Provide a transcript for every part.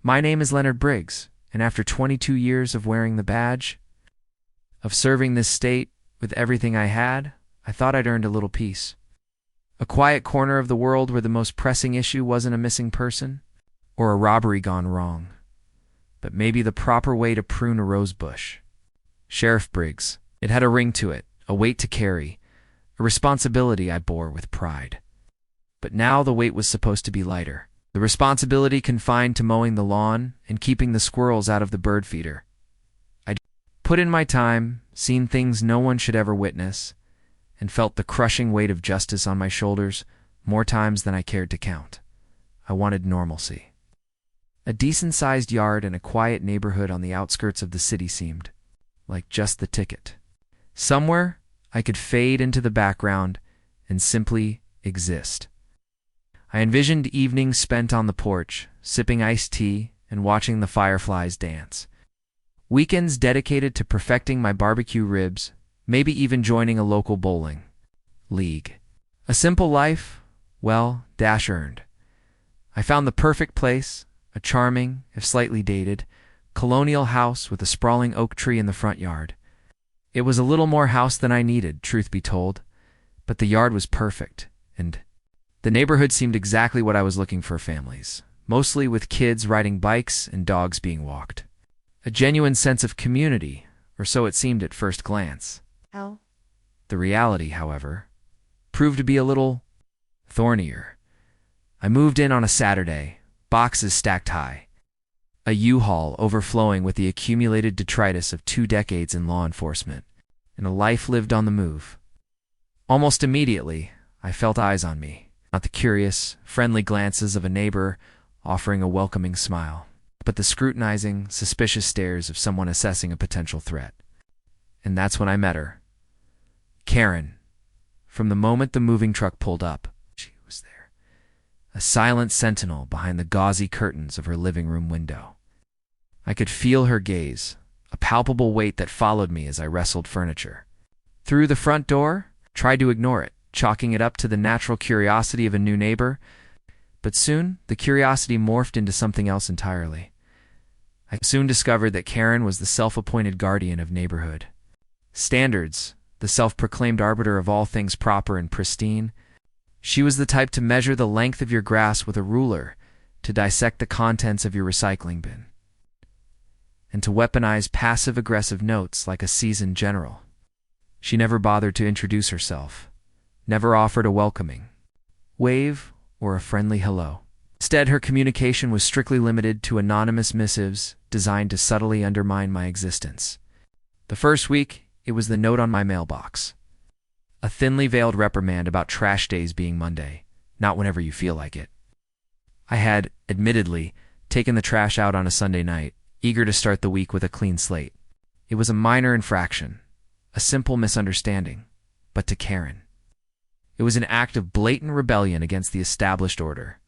My name is Leonard Briggs, and after 22 years of wearing the badge, of serving this state with everything I had, I thought I'd earned a little peace. A quiet corner of the world where the most pressing issue wasn't a missing person or a robbery gone wrong, but maybe the proper way to prune a rose bush. Sheriff Briggs. It had a ring to it, a weight to carry, a responsibility I bore with pride. But now the weight was supposed to be lighter. The responsibility confined to mowing the lawn and keeping the squirrels out of the bird feeder. I'd put in my time, seen things no one should ever witness, and felt the crushing weight of justice on my shoulders more times than I cared to count. I wanted normalcy. A decent-sized yard and a quiet neighborhood on the outskirts of the city seemed like just the ticket. Somewhere I could fade into the background and simply exist. I envisioned evenings spent on the porch, sipping iced tea and watching the fireflies dance. Weekends dedicated to perfecting my barbecue ribs, maybe even joining a local bowling league. A simple life, well, earned. I found the perfect place, a charming, if slightly dated, colonial house with a sprawling oak tree in the front yard. It was a little more house than I needed, truth be told, but the yard was perfect, and the neighborhood seemed exactly what I was looking for: families, mostly with kids riding bikes and dogs being walked. A genuine sense of community, or so it seemed at first glance. The reality, however, proved to be a little thornier. I moved in on a Saturday, boxes stacked high, a U-Haul overflowing with the accumulated detritus of 2 decades in law enforcement, and a life lived on the move. Almost immediately, I felt eyes on me, not the curious, friendly glances of a neighbor offering a welcoming smile, but the scrutinizing, suspicious stares of someone assessing a potential threat. And that's when I met her. Karen. From the moment the moving truck pulled up, she was there, a silent sentinel behind the gauzy curtains of her living room window. I could feel her gaze, a palpable weight that followed me as I wrestled furniture. Through the front door, tried to ignore it, chalking it up to the natural curiosity of a new neighbor, but soon the curiosity morphed into something else entirely. I soon discovered that Karen was the self-appointed guardian of neighborhood standards, the self-proclaimed arbiter of all things proper and pristine. She was the type to measure the length of your grass with a ruler, to dissect the contents of your recycling bin, and to weaponize passive-aggressive notes like a seasoned general. She never bothered to introduce herself, never offered a welcoming wave or a friendly hello. Instead, her communication was strictly limited to anonymous missives designed to subtly undermine my existence. The first week, it was the note on my mailbox. A thinly veiled reprimand about trash days being Monday, not whenever you feel like it. I had, admittedly, taken the trash out on a Sunday night, eager to start the week with a clean slate. It was a minor infraction, a simple misunderstanding, but to Karen, it was an act of blatant rebellion against the established order.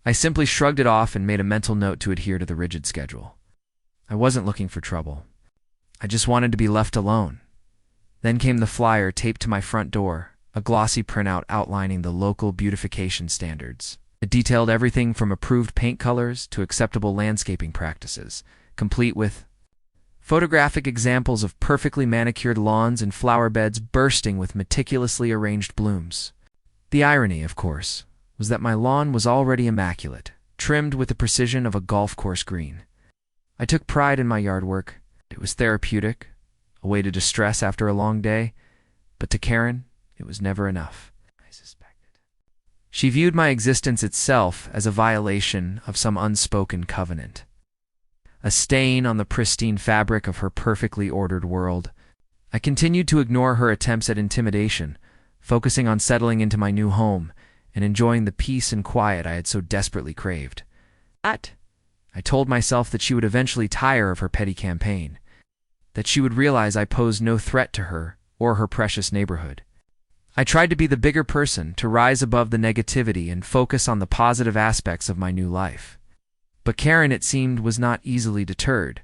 I simply shrugged it off and made a mental note to adhere to the rigid schedule. I wasn't looking for trouble. I just wanted to be left alone. Then came the flyer taped to my front door, a glossy printout outlining the local beautification standards. It detailed everything from approved paint colors to acceptable landscaping practices, complete with photographic examples of perfectly manicured lawns and flower beds bursting with meticulously arranged blooms. The irony, of course, was that my lawn was already immaculate, trimmed with the precision of a golf course green. I took pride in my yard work. It was therapeutic, a way to distress after a long day, but to Karen, it was never enough. I suspected. She viewed my existence itself as a violation of some unspoken covenant, a stain on the pristine fabric of her perfectly ordered world. I continued to ignore her attempts at intimidation, focusing on settling into my new home and enjoying the peace and quiet I had so desperately craved. I told myself that she would eventually tire of her petty campaign, that she would realize I posed no threat to her or her precious neighborhood. I tried to be the bigger person, to rise above the negativity and focus on the positive aspects of my new life. But Karen, it seemed, was not easily deterred.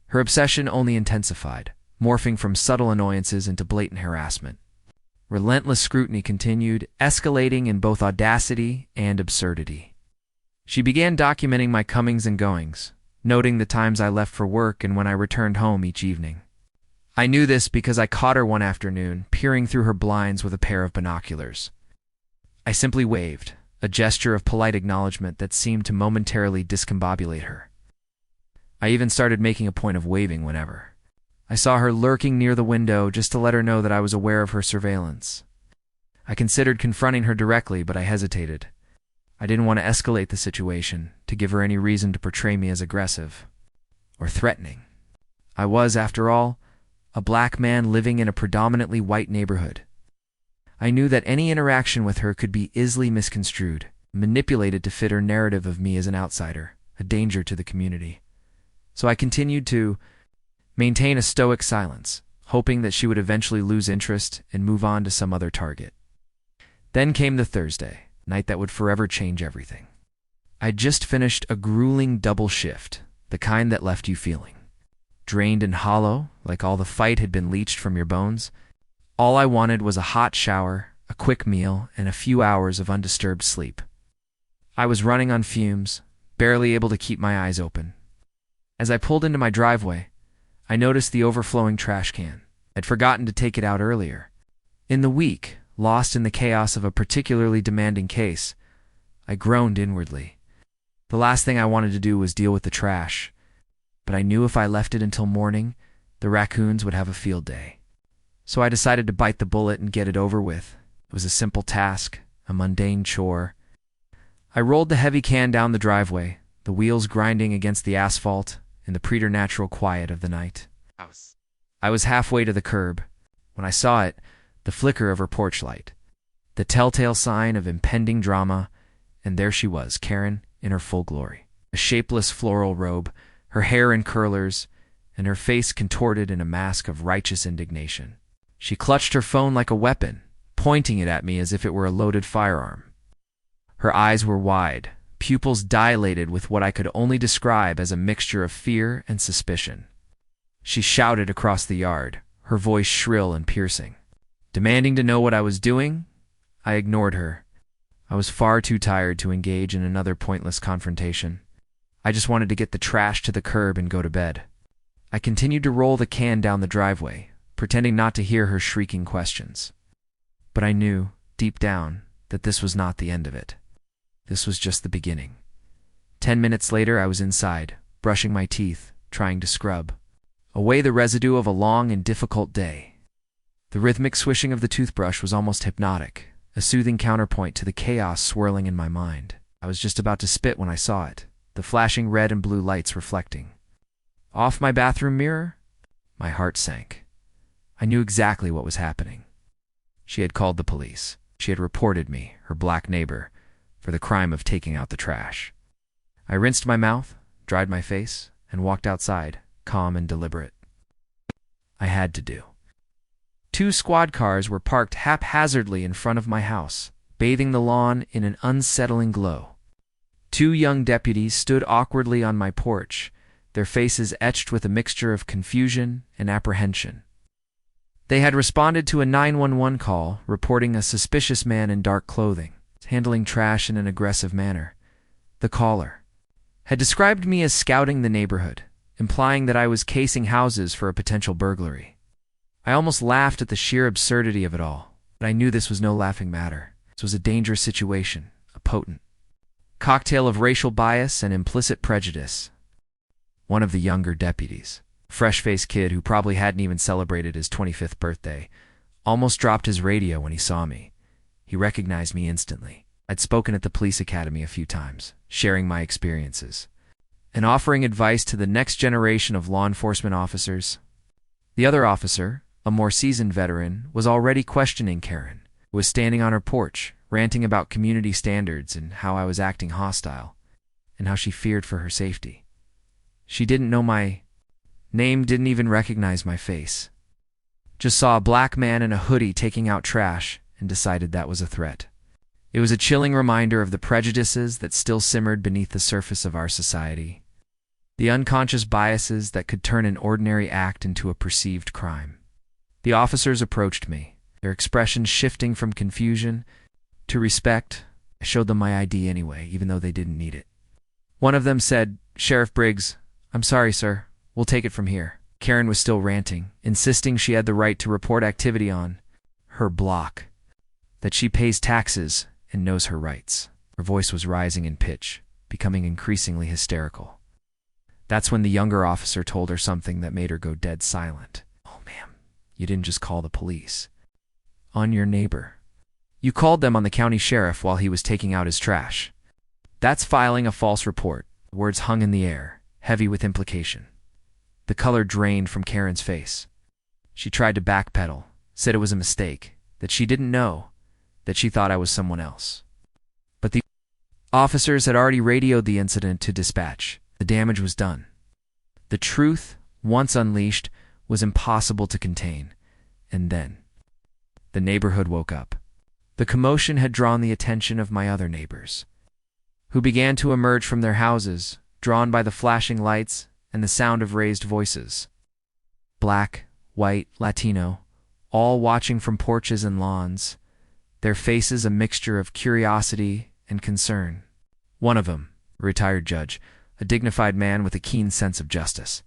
Her obsession only intensified, morphing from subtle annoyances into blatant harassment. Relentless scrutiny continued, escalating in both audacity and absurdity. She began documenting my comings and goings, noting the times I left for work and when I returned home each evening. I knew this because I caught her one afternoon, peering through her blinds with a pair of binoculars. I simply waved, a gesture of polite acknowledgement that seemed to momentarily discombobulate her. I even started making a point of waving whenever I saw her lurking near the window, just to let her know that I was aware of her surveillance. I considered confronting her directly, but I hesitated. I didn't want to escalate the situation, to give her any reason to portray me as aggressive or threatening. I was, after all, a black man living in a predominantly white neighborhood. I knew that any interaction with her could be easily misconstrued, manipulated to fit her narrative of me as an outsider, a danger to the community. So I continued to maintain a stoic silence, hoping that she would eventually lose interest and move on to some other target. Then came the Thursday, night that would forever change everything. I'd just finished a grueling double shift, the kind that left you feeling drained and hollow, like all the fight had been leached from your bones. All I wanted was a hot shower, a quick meal, and a few hours of undisturbed sleep. I was running on fumes, barely able to keep my eyes open. As I pulled into my driveway, I noticed the overflowing trash can. I'd forgotten to take it out earlier. In the week, lost in the chaos of a particularly demanding case, I groaned inwardly. The last thing I wanted to do was deal with the trash, but I knew if I left it until morning, the raccoons would have a field day. So I decided to bite the bullet and get it over with. It was a simple task, a mundane chore. I rolled the heavy can down the driveway, the wheels grinding against the asphalt in the preternatural quiet of the night. I was halfway to the curb when I saw it, the flicker of her porch light, the telltale sign of impending drama, and there she was, Karen, in her full glory. A shapeless floral robe, her hair in curlers, and her face contorted in a mask of righteous indignation. She clutched her phone like a weapon, pointing it at me as if it were a loaded firearm. Her eyes were wide, pupils dilated with what I could only describe as a mixture of fear and suspicion. She shouted across the yard, her voice shrill and piercing. Demanding to know what I was doing, I ignored her. I was far too tired to engage in another pointless confrontation. I just wanted to get the trash to the curb and go to bed. I continued to roll the can down the driveway, pretending not to hear her shrieking questions. But I knew, deep down, that this was not the end of it. This was just the beginning. 10 minutes later, I was inside, brushing my teeth, trying to scrub away the residue of a long and difficult day. The rhythmic swishing of the toothbrush was almost hypnotic, a soothing counterpoint to the chaos swirling in my mind. I was just about to spit when I saw it, the flashing red and blue lights reflecting off my bathroom mirror. My heart sank. I knew exactly what was happening. She had called the police. She had reported me, her black neighbor, for the crime of taking out the trash. I rinsed my mouth, dried my face, and walked outside, calm and deliberate. I had to do. 2 squad cars were parked haphazardly in front of my house, bathing the lawn in an unsettling glow. 2 young deputies stood awkwardly on my porch, their faces etched with a mixture of confusion and apprehension. They had responded to a 911 call reporting a suspicious man in dark clothing, handling trash in an aggressive manner. The caller had described me as scouting the neighborhood, implying that I was casing houses for a potential burglary. I almost laughed at the sheer absurdity of it all, but I knew this was no laughing matter. This was a dangerous situation, a potent cocktail of racial bias and implicit prejudice. One of the younger deputies, a fresh-faced kid who probably hadn't even celebrated his 25th birthday, almost dropped his radio when he saw me. He recognized me instantly. I'd spoken at the police academy a few times, sharing my experiences and offering advice to the next generation of law enforcement officers. The other officer, a more seasoned veteran, was already questioning Karen, who was standing on her porch, ranting about community standards and how I was acting hostile, and how she feared for her safety. She didn't know my name, didn't even recognize my face. Just saw a black man in a hoodie taking out trash and decided that was a threat. It was a chilling reminder of the prejudices that still simmered beneath the surface of our society, the unconscious biases that could turn an ordinary act into a perceived crime. The officers approached me, their expressions shifting from confusion to respect. I showed them my ID anyway, even though they didn't need it. One of them said, "Sheriff Briggs, I'm sorry, sir. We'll take it from here." Karen was still ranting, insisting she had the right to report activity on her block, that she pays taxes and knows her rights. Her voice was rising in pitch, becoming increasingly hysterical. That's when the younger officer told her something that made her go dead silent. "Oh, ma'am, you didn't just call the police on your neighbor. You called them on the county sheriff while he was taking out his trash. That's filing a false report." Words hung in the air, heavy with implication. The color drained from Karen's face. She tried to backpedal, said it was a mistake, that she didn't know, that she thought I was someone else. But the officers had already radioed the incident to dispatch. The damage was done. The truth, once unleashed, was impossible to contain. And then the neighborhood woke up. The commotion had drawn the attention of my other neighbors, who began to emerge from their houses, drawn by the flashing lights and the sound of raised voices. Black, white, Latino, all watching from porches and lawns, their faces a mixture of curiosity and concern. One of them, a retired judge, a dignified man with a keen sense of justice.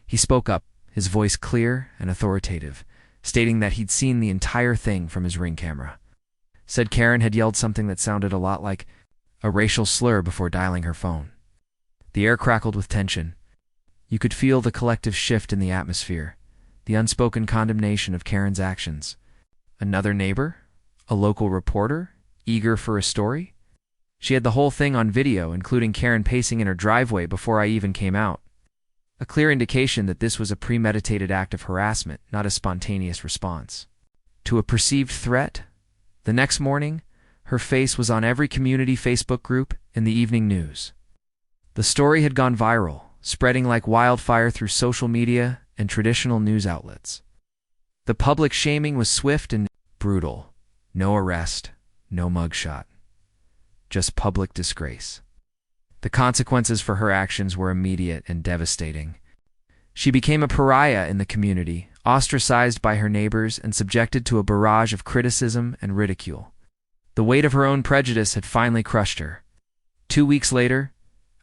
He spoke up, his voice clear and authoritative, stating that he'd seen the entire thing from his Ring camera. Said Karen had yelled something that sounded a lot like a racial slur before dialing her phone. The air crackled with tension. You could feel the collective shift in the atmosphere, the unspoken condemnation of Karen's actions. Another neighbor? A local reporter? Eager for a story? She had the whole thing on video, including Karen pacing in her driveway before I even came out. A clear indication that this was a premeditated act of harassment, not a spontaneous response to a perceived threat. The next morning, her face was on every community Facebook group in the evening news. The story had gone viral, spreading like wildfire through social media and traditional news outlets. The public shaming was swift and brutal. No arrest, no mugshot. Just public disgrace. The consequences for her actions were immediate and devastating. She became a pariah in the community, ostracized by her neighbors and subjected to a barrage of criticism and ridicule. The weight of her own prejudice had finally crushed her. 2 weeks later,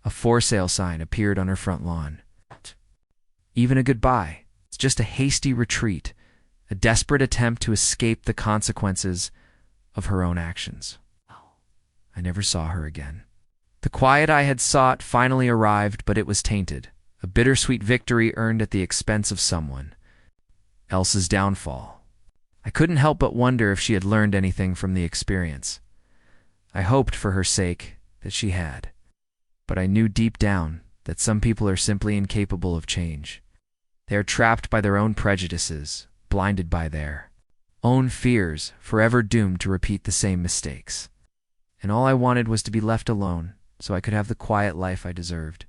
a for sale sign appeared on her front lawn. Even a goodbye. It's just a hasty retreat, a desperate attempt to escape the consequences of her own actions. I never saw her again. The quiet I had sought finally arrived, but it was tainted, a bittersweet victory earned at the expense of someone else's downfall. I couldn't help but wonder if she had learned anything from the experience. I hoped for her sake that she had. But I knew deep down that some people are simply incapable of change. They are trapped by their own prejudices, blinded by their own fears, forever doomed to repeat the same mistakes. And all I wanted was to be left alone, so I could have the quiet life I deserved.